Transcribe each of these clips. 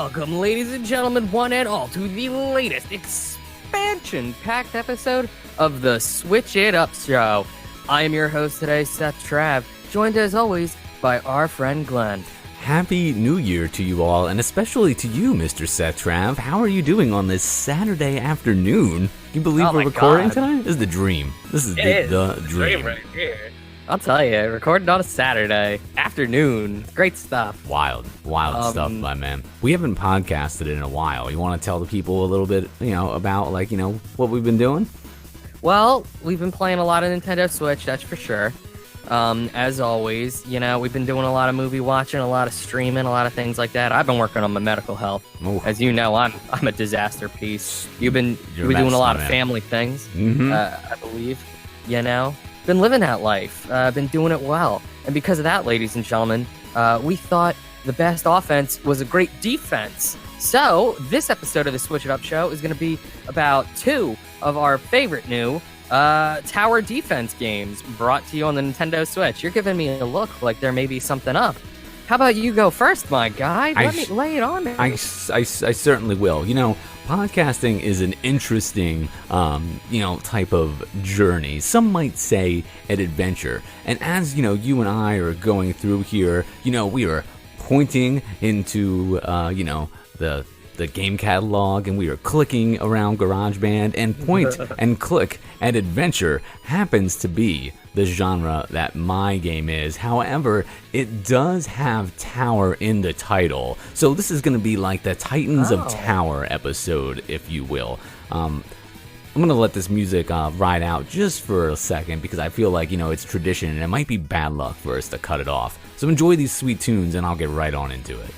Welcome, ladies and gentlemen, one and all, to the latest expansion-packed episode of the Switch It Up Show. I am your host today, Seth Trav, joined as always by our friend Glenn. Happy New Year to you all, and especially to you, Mr. Seth Trav. How are you doing on this Saturday afternoon? Can you believe we're recording tonight? This is the dream. This is the dream right here. I'll tell you, recording on a Saturday afternoon. Great stuff. Wild stuff, my man. We haven't podcasted in a while. You want to tell the people a little bit, about, what we've been doing? Well, we've been playing a lot of Nintendo Switch, that's for sure. As always, we've been doing a lot of movie watching, a lot of streaming, a lot of things like that. I've been working on my medical health. Ooh. As you know, I'm a disaster piece. You've been doing a lot of family things, I believe, Been living that life, been doing it well. And because of that, ladies and gentlemen, we thought the best offense was a great defense. So this episode of the Switch It Up Show is going to be about two of our favorite new tower defense games brought to you on the Nintendo Switch. You're giving me a look like there may be something up. How about you go first, my guy? Let me lay it on there. I certainly will. Podcasting is an interesting, type of journey. Some might say an adventure. And as, you and I are going through here, we are pointing into, the game catalog, and we are clicking around GarageBand, and point and click and adventure happens to be the genre that my game is. However, it does have tower in the title, so this is going to be like the Titans of Tower episode, if you will. I'm going to let this music ride out just for a second, because I feel like, it's tradition, and it might be bad luck for us to cut it off. So enjoy these sweet tunes, and I'll get right on into it.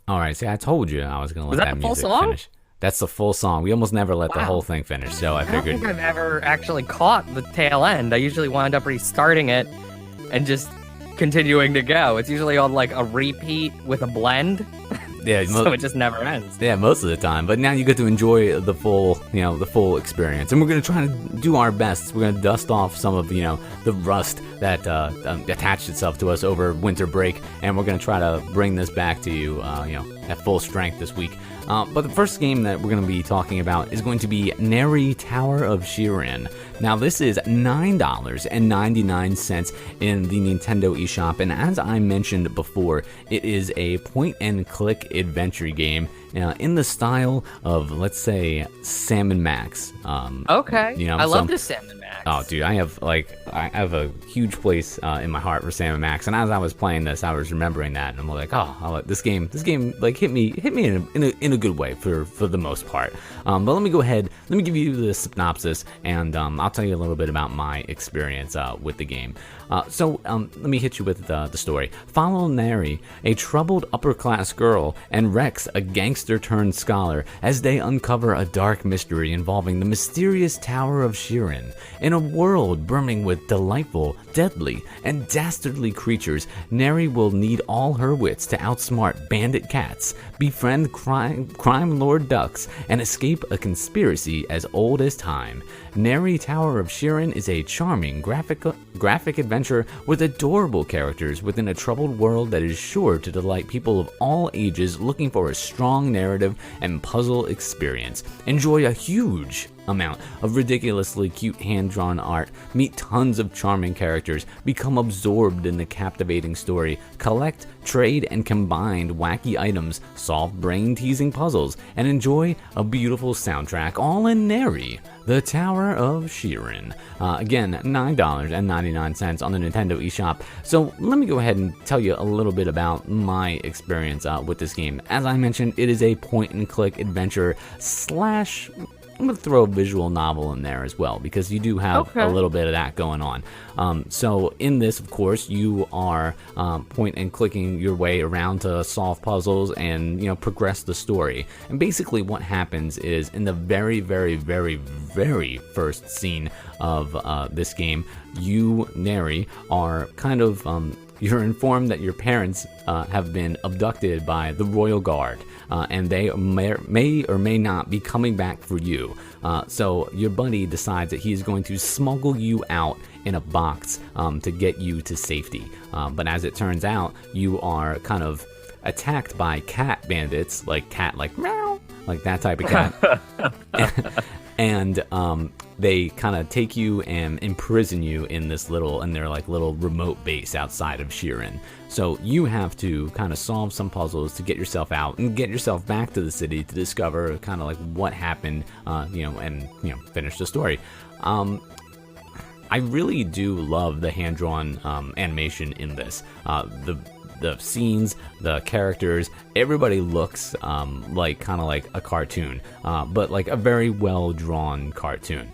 Alright, see, I told you I was going to let that music finish. That's the full song. We almost never let the whole thing finish, so I figured... I don't think I've ever actually caught the tail end. I usually wind up restarting it and just continuing to go. It's usually on, a repeat with a blend. Yeah, so it just never ends. Yeah, most of the time. But now you get to enjoy the full, the full experience. And we're going to try to do our best. We're going to dust off some of, the rust that attached itself to us over winter break. And we're going to try to bring this back to you, at full strength this week. But the first game that we're going to be talking about is going to be Neri Tower of Shirin. Now, this is $9.99 in the Nintendo eShop, and as I mentioned before, it is a point-and-click adventure game in the style of, let's say, Sam & Max. Okay, I love the Sam & Max. Oh, dude, I have a huge place in my heart for Sam & Max, and as I was playing this, I was remembering that, and I'm like, this game hit me in a good way for the most part. But let me go ahead, let me give you the synopsis, and I'll tell you a little bit about my experience with the game. So let me hit you with the story. Follow Neri, a troubled upper-class girl, and Rex, a gangster-turned-scholar, as they uncover a dark mystery involving the mysterious Tower of Shirin. In a world brimming with delightful, deadly, and dastardly creatures, Neri will need all her wits to outsmart bandit cats, befriend crime lord ducks, and escape a conspiracy as old as time. Neri Tower of Shirin is a charming graphic adventure with adorable characters within a troubled world that is sure to delight people of all ages looking for a strong narrative and puzzle experience. Enjoy a huge amount of ridiculously cute hand-drawn art, meet tons of charming characters, become absorbed in the captivating story, collect, trade, and combine wacky items, solve brain-teasing puzzles, and enjoy a beautiful soundtrack, all in Neri, the Tower of Shirin. Again, $9.99 on the Nintendo eShop. So let me go ahead and tell you a little bit about my experience with this game. As I mentioned, it is a point-and-click adventure slash I'm going to throw a visual novel in there as well, because you do have a little bit of that going on. So in this, of course, you are point and clicking your way around to solve puzzles and, progress the story. And basically what happens is, in the very, very, very, very first scene of this game, you, Neri, are kind of... you're informed that your parents have been abducted by the Royal Guard, and they may or may not be coming back for you. So your buddy decides that he's going to smuggle you out in a box to get you to safety. But as it turns out, you are kind of attacked by cat bandits, like meow, like that type of cat. And they kind of take you and imprison you in their little remote base outside of Shirin. So you have to kind of solve some puzzles to get yourself out and get yourself back to the city to discover kind of like what happened, and finish the story. I really do love the hand-drawn animation in this. The scenes, the characters, everybody looks like a cartoon, but like a very well-drawn cartoon.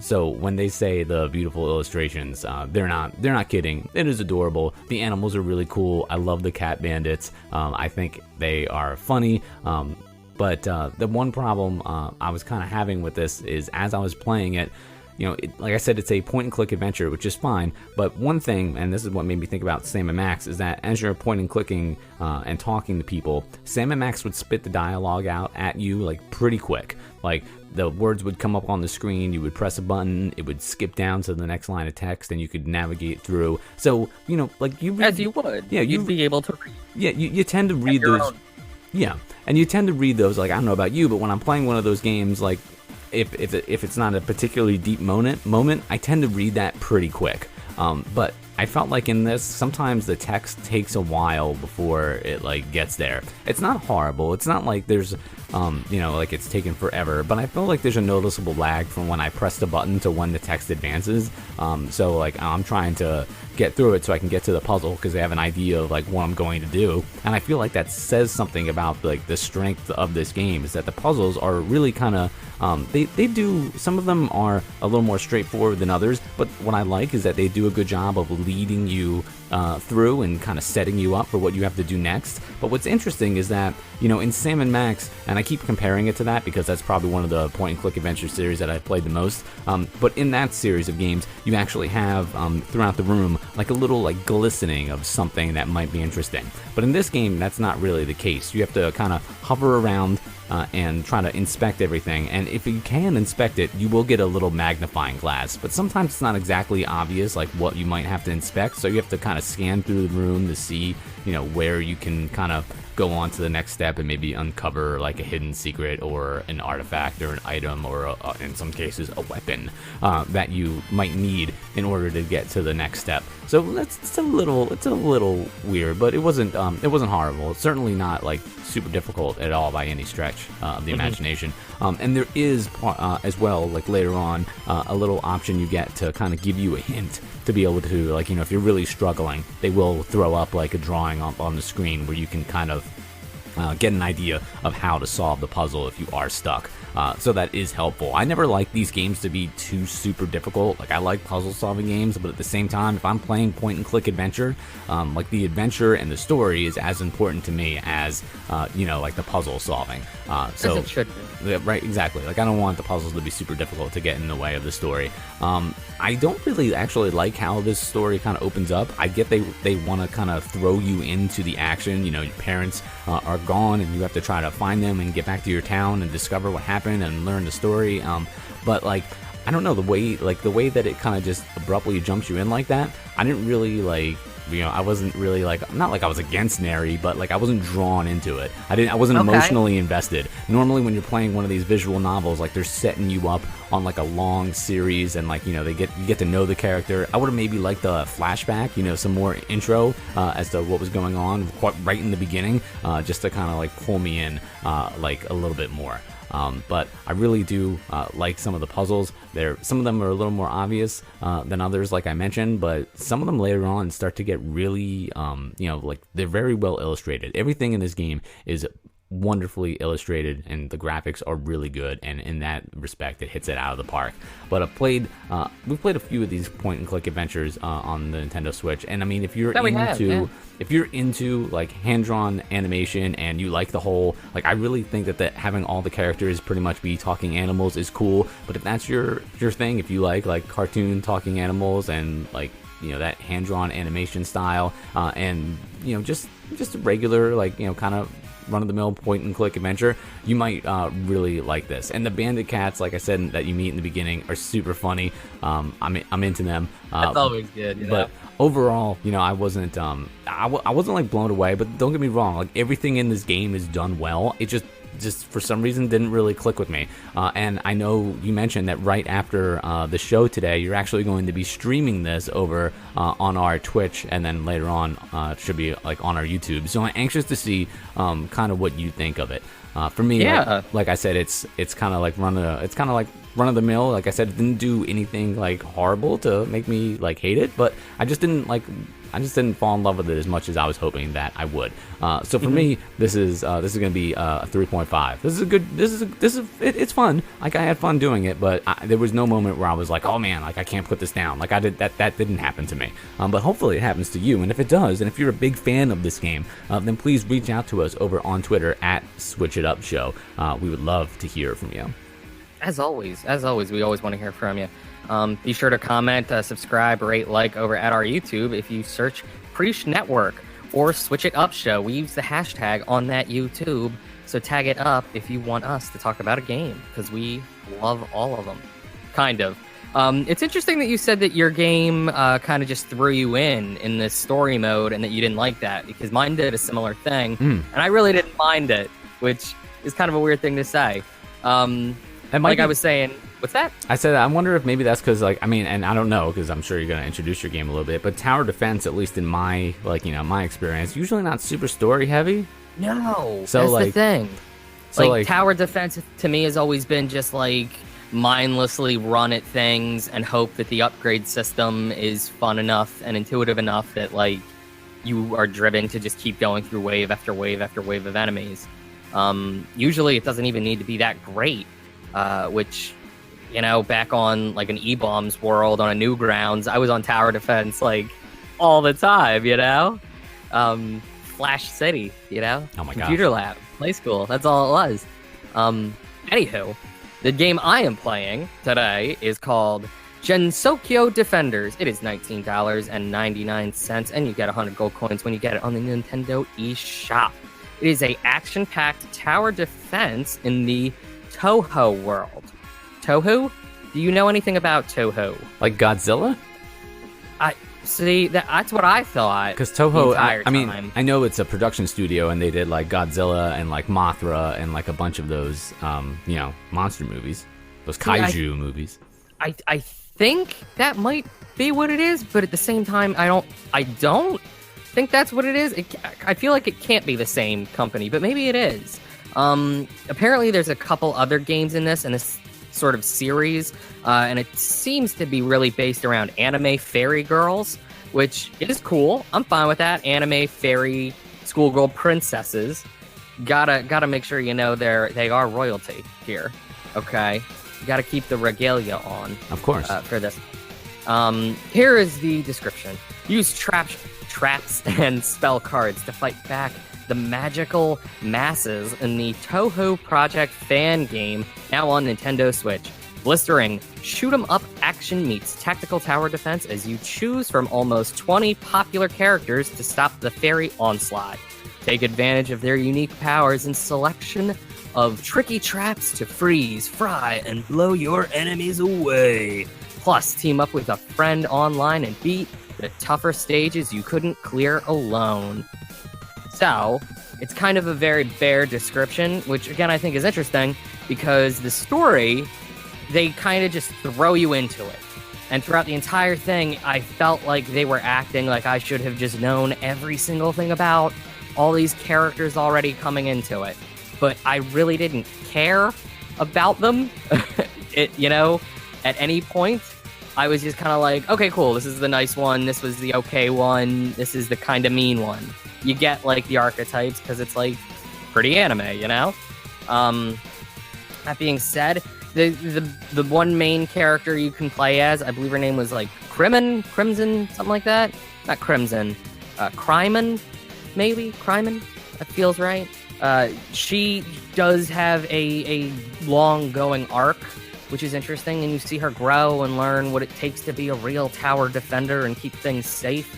So when they say the beautiful illustrations, they're not kidding. It is adorable. The animals are really cool. I love the cat bandits. I think they are funny. But the one problem I was kind of having with this is, as I was playing it, like I said, it's a point-and-click adventure, which is fine. But one thing, and this is what made me think about Sam and Max, is that as you're point-and-clicking and talking to people, Sam and Max would spit the dialogue out at you like pretty quick. Like the words would come up on the screen, you would press a button, it would skip down to the next line of text, and you could navigate through. So like you as you would, yeah, you'd be able to read. Yeah, you tend to read those. Yeah, and you tend to read those. Like, I don't know about you, but when I'm playing one of those games, like, if it's not a particularly deep moment, I tend to read that pretty quick. But I felt like in this, sometimes the text takes a while before it like gets there. It's not horrible. It's not like there's, like it's taken forever. But I feel like there's a noticeable lag from when I press the button to when the text advances. So like I'm trying to get through it so I can get to the puzzle because they have an idea of like what I'm going to do. And I feel like that says something about like the strength of this game, is that the puzzles are really kind of they do, some of them are a little more straightforward than others, but what I like is that they do a good job of leading you through and kind of setting you up for what you have to do next. But what's interesting is that, in Sam and Max, and I keep comparing it to that because that's probably one of the point-and-click adventure series that I've played the most, but in that series of games, you actually have, throughout the room, like a little like glistening of something that might be interesting. But in this game, that's not really the case. You have to kind of hover around and try to inspect everything, and if you can inspect it, you will get a little magnifying glass, but sometimes it's not exactly obvious like what you might have to inspect, so you have to kind of scan through the room to see where you can kind of go on to the next step and maybe uncover like a hidden secret or an artifact or an item or in some cases a weapon that you might need in order to get to the next step. So it's a little weird, but it wasn't horrible. It's certainly not like super difficult at all by any stretch of the imagination. And there is as well, like later on, a little option you get to kind of give you a hint to be able to, like, if you're really struggling, they will throw up like a drawing up on the screen where you can kind of get an idea of how to solve the puzzle if you are stuck. So that is helpful. I never like these games to be too super difficult. Like, I like puzzle solving games, but at the same time, if I'm playing point and click adventure, like the adventure and the story is as important to me as like the puzzle solving. So it should be. Yeah, right, exactly. Like, I don't want the puzzles to be super difficult to get in the way of the story. I don't really actually like how this story kind of opens up. I get they want to kind of throw you into the action. Your parents are gone and you have to try to find them and get back to your town and discover what happened and learn the story. But like, I don't know, the way that it kind of just abruptly jumps you in like that, I didn't really like. I wasn't really like, not like I was against Neri, but like I wasn't drawn into it. I wasn't emotionally invested. Normally when you're playing one of these visual novels, like they're setting you up on like a long series and like, you get to know the character. I would have maybe liked the flashback, some more intro as to what was going on right in the beginning, just to kind of like pull me in like a little bit more. But I really do like some of the puzzles. Some of them are a little more obvious than others, like I mentioned, but some of them later on start to get really, like they're very well illustrated. Everything in this game is wonderfully illustrated, and the graphics are really good, and in that respect it hits it out of the park. But we've played a few of these point and click adventures on the Nintendo Switch, and I mean, if you're into like hand-drawn animation and you like the whole, like, I really think that having all the characters pretty much be talking animals is cool. But if that's your thing, if you like cartoon talking animals and like, you know, that hand-drawn animation style, and, you know, just a regular, like, you know, kind of run-of-the-mill point-and-click adventure, you might really like this. And the bandit cats, like I said, that you meet in the beginning are super funny. I'm into them. That's always good, you know? But overall, you know, I wasn't I wasn't like blown away. But don't get me wrong, like, everything in this game is done well. It just for some reason didn't really click with me. And I know you mentioned that right after the show today, you're actually going to be streaming this over on our Twitch, and then later on it should be like on our YouTube. So I'm anxious to see kind of what you think of it. For me, yeah, like I said, it's kind of like run of the mill. Like I said, it didn't do anything like horrible to make me like hate it, but I just didn't fall in love with it as much as I was hoping that I would. So for me, this is going to be a 3.5. It's fun. Like, I had fun doing it, but there was no moment where I was like, oh man, like I can't put this down. Like that didn't happen to me. But hopefully it happens to you. And if it does, and if you're a big fan of this game, then please reach out to us over on Twitter at Switch It Up Show. We would love to hear from you. As always, we always want to hear from you. Be sure to comment, subscribe, rate, like over at our YouTube. If you search Preach Network or Switch It Up Show, we use the hashtag on that YouTube. So tag it up if you want us to talk about a game, because we love all of them. Kind of. It's interesting that you said that your game kind of just threw you in this story mode, and that you didn't like that, because mine did a similar thing, and I really didn't mind it, which is kind of a weird thing to say. I was saying, what's that? I said, I wonder if maybe that's because, like, I mean, and I don't know, because I'm sure you're going to introduce your game a little bit, but tower defense, at least in my, like, you know, my experience, usually not super story heavy. No, so, that's like, the thing. So, like, tower defense to me has always been just, like, mindlessly run at things and hope that the upgrade system is fun enough and intuitive enough that, like, you are driven to just keep going through wave after wave after wave of enemies. Usually it doesn't even need to be that great. Which, you know, back on like an E-Bombs world on a Newgrounds, I was on tower defense like all the time, you know? Flash City, you know? Oh my god. Computer lab, play school, that's all it was. Anywho, the game I am playing today is called Gensokyo Defenders. It is $19.99, and you get 100 gold coins when you get it on the Nintendo eShop. It is a action-packed tower defense in the Toho world. Toho? Do you know anything about Toho? Like Godzilla? That's what I thought. Because Toho, I mean, I know it's a production studio, and they did like Godzilla and like Mothra and like a bunch of those, you know, monster movies, those kaiju movies. I think that might be what it is, but at the same time, I don't think that's what it is. I feel like it can't be the same company, but maybe it is. Apparently there's a couple other games in this sort of series, and it seems to be really based around anime fairy girls, which is cool. I'm fine with that. Anime fairy schoolgirl princesses. Gotta make sure you know they are royalty here. Okay, you gotta keep the regalia on. Of course. For this. Here is the description. Use traps and spell cards to fight back the magical masses in the Toho Project fan game, now on Nintendo Switch. Blistering shoot-'em-up action meets tactical tower defense as you choose from almost 20 popular characters to stop the fairy onslaught. Take advantage of their unique powers and selection of tricky traps to freeze, fry, and blow your enemies away. Plus, team up with a friend online and beat the tougher stages you couldn't clear alone. So, it's kind of a very bare description, which again I think is interesting, because the story, they kind of just throw you into it. And throughout the entire thing, I felt like they were acting like I should have just known every single thing about all these characters already coming into it. But I really didn't care about them, you know, at any point. I was just kind of like, okay, cool, this is the nice one, this was the okay one, this is the kind of mean one. You get, like, the archetypes, because it's, like, pretty anime, you know? That being said, the one main character you can play as, I believe her name was like Crimson, something like that. Not Crimson, Cryman, maybe Cryman. That feels right. She does have a long going arc, which is interesting, and you see her grow and learn what it takes to be a real tower defender and keep things safe,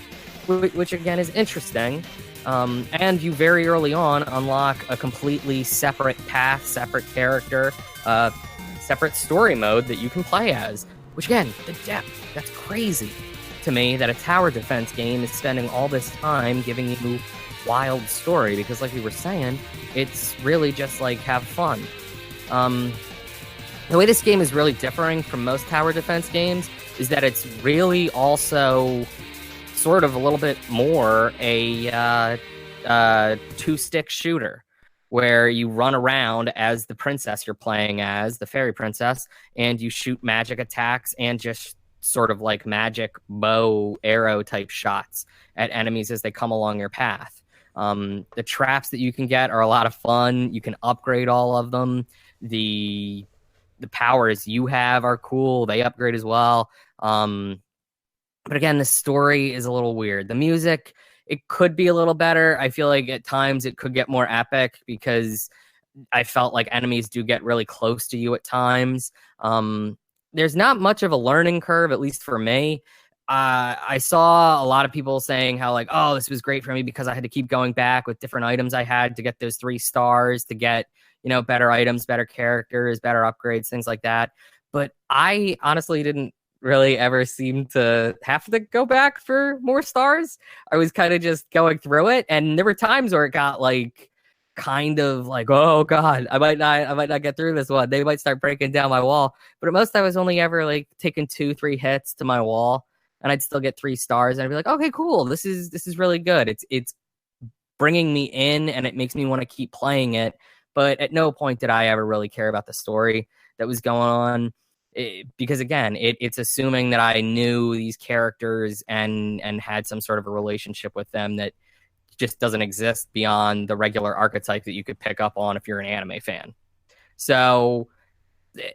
which again is interesting. And you very early on unlock a completely separate path, separate character, separate story mode that you can play as, which again, the depth, that's crazy to me that a tower defense game is spending all this time giving you wild story, because like we were saying, it's really just like have fun. The way this game is really differing from most tower defense games is that it's really also sort of a little bit more a two-stick shooter, where you run around as the princess you're playing as, the fairy princess, and you shoot magic attacks and just sort of like magic bow arrow type shots at enemies as they come along your path. The traps that you can get are a lot of fun. You can upgrade all of them. The powers you have are cool. They upgrade as well. But again, the story is a little weird. The music, it could be a little better. I feel like at times it could get more epic, because I felt like enemies do get really close to you at times. There's not much of a learning curve, at least for me. I saw a lot of people saying how like, oh, this was great for me because I had to keep going back with different items I had to get those 3 stars, to get, you know, better items, better characters, better upgrades, things like that. But I honestly didn't really ever seem to have to go back for more stars. I was kind of just going through it, and there were times where it got like kind of like, oh god, I might not get through this one. They might start breaking down my wall. But at most I was only ever like taking 2-3 hits to my wall, and I'd still get 3 stars, and I'd be like, okay, cool, this is really good. It's bringing me in, and it makes me want to keep playing it. But at no point did I ever really care about the story that was going on. Because again, it's assuming that I knew these characters and had some sort of a relationship with them that just doesn't exist beyond the regular archetype that you could pick up on if you're an anime fan. So,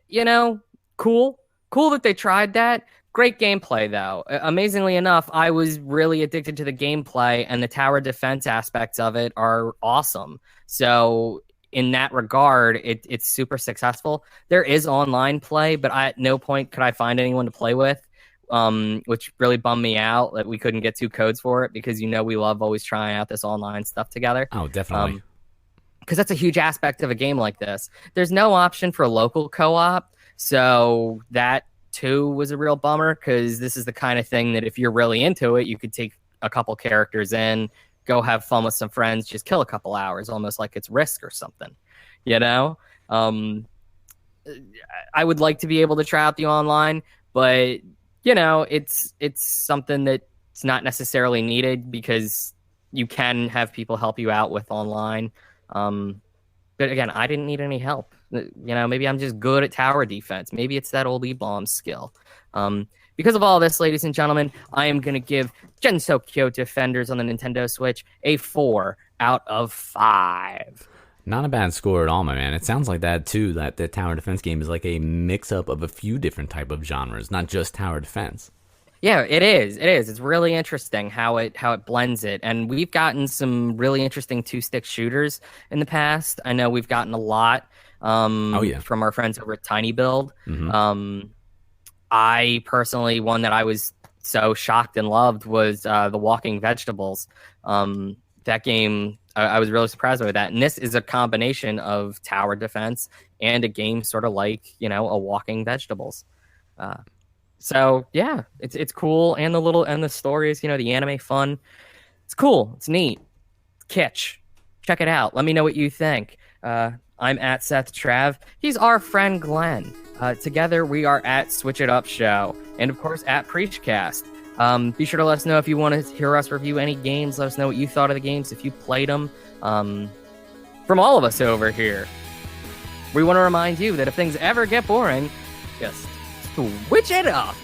you know, cool that they tried that. Great gameplay, though. Amazingly enough, I was really addicted to the gameplay, and the tower defense aspects of it are awesome. So in that regard, it's super successful. There is online play, but at no point could I find anyone to play with, which really bummed me out that we couldn't get 2 codes for it, because, you know, we love always trying out this online stuff together. Oh, definitely. Because that's a huge aspect of a game like this. There's no option for local co-op, so that too was a real bummer, because this is the kind of thing that if you're really into it, you could take a couple characters in, go have fun with some friends, just kill a couple hours, almost like it's Risk or something, you know? I would like to be able to try out the online, but, you know, it's something that's not necessarily needed, because you can have people help you out with online. But again, I didn't need any help. You know, maybe I'm just good at tower defense. Maybe it's that old E-bomb skill. Because of all this, ladies and gentlemen, I am going to give Gensokyo Defenders on the Nintendo Switch a 4 out of 5. Not a bad score at all, my man. It sounds like that, too, that the tower defense game is like a mix-up of a few different type of genres, not just tower defense. Yeah, it is. It's really interesting how it blends it. And we've gotten some really interesting 2-stick shooters in the past. I know we've gotten a lot from our friends over at Tiny Build. Mm-hmm. I personally, one that I was so shocked and loved was the Walking Vegetables. That game, I was really surprised by that. And this is a combination of tower defense and a game sort of like, you know, a Walking Vegetables. So yeah, it's cool, and the story is, you know, the anime fun. It's cool. It's neat. It's kitsch. Check it out. Let me know what you think. I'm at Seth Trav. He's our friend Glenn. Together we are at Switch It Up Show, and of course at Preachcast. Be sure to let us know if you want to hear us review any games. Let us know what you thought of the games, if you played them. From all of us over here, we want to remind you that if things ever get boring, just switch it up.